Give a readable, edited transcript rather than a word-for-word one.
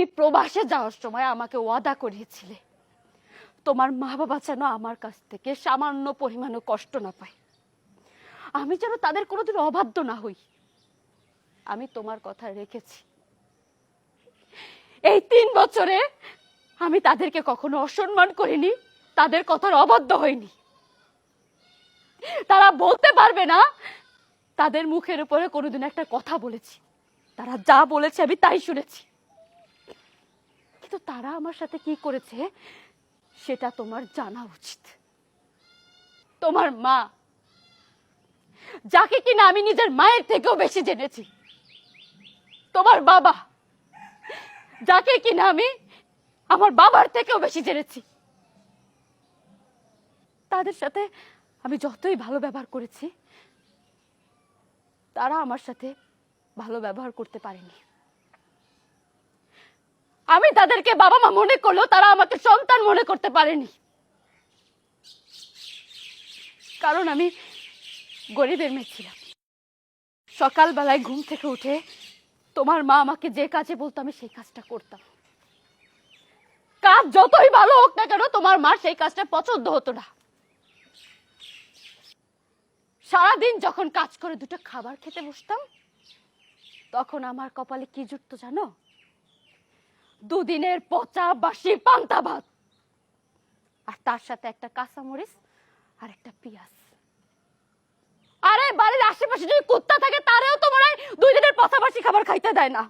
তুমি প্রবাসে যাওয়ার সময় আমাকে ওয়াদা করিয়েছিলে তোমার মা বাবা যেন আমার কাছ থেকে সামান্য পরিমাণও কষ্ট না পায়, আমি যেন তাদের কোনোদিন অবাধ্য না হই। আমি তোমার কথা রেখেছি। এই 3 বছরে আমি তাদেরকে কখনো অসম্মান করিনি, তাদের কথার অবাধ্য হইনি। তারা বলতে পারবে না তাদের মুখের উপরে কোনোদিন একটা কথা বলেছি। তারা যা বলেছে আমি তাই শুনেছি। কিন্তু তারা আমার সাথে কি করেছে সেটা তোমার জানা উচিত। তোমার মা, যাকে কিনা আমি নিজের মায়ের থেকেও বেশি জেনেছি, তোমার বাবা, যাকে কিনা আমি আমার বাবার থেকেও বেশি জেনেছি, তাদের সাথে আমি যতই ভালো ব্যবহার করেছি তারা আমার সাথে ভালো ব্যবহার করতে পারেনি। আমি তাদেরকে বাবা মা মনে করলেও তারা আমাকে সন্তান মনে করতে পারেনি, কারণ আমি গরিবের মেয়ে ছিলাম। সকালবেলায় ঘুম থেকে উঠে তোমার মা আমাকে যে কাজে বলতো আমি সেই কাজটা করতাম। কাজ যতই ভালো হোক না কেন তোমার মার সেই কাজটা পছন্দ হতো না। সারাদিন যখন কাজ করে দুটো খাবার খেতে বসতাম তখন আমার কপালে কি জুটতো জানো? 2 দিনের পচা বাসি পান্তা ভাত, আর তার সাথে একটা কাঁচামরিচ আর একটা পেঁয়াজ। আরে বাড়ির আশেপাশে যদি কুত্তা থাকে তারেও তো মনে হয় 2 দিনের পচা বাসি খাবার খাইতে দেয় না।